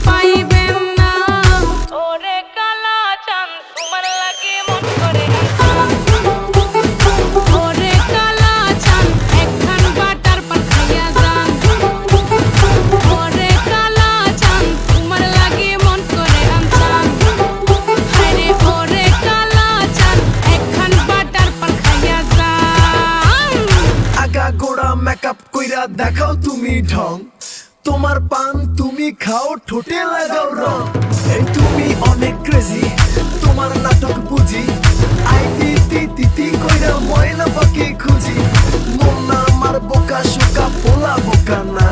পাইবেন না। ওরে কালা চাঁদ তোমার লাগে মন করে আনছান। ওরে কালা চাঁদ একখান বাটার পান খাইয়া যান। ওরে কালা চাঁদ তোমার লাগে মন করে আনছান। হায়রে ওরে কালা চাঁদ একখান বাটার পান খাইয়া যান। আগা গোড়া মেকআপ কইরা দেখাও তুমি ঢং, তোমার পান তুমি খাও ঠোঁটে লাগাও রং। এই তুমি অনেক ক্রেজি, তোমার নাটক বুঝি, আই তিতি তিতি কইরা ময়না পাখি খুঁজি। মন না আমার বোকা শোকা পোলা বোকা না,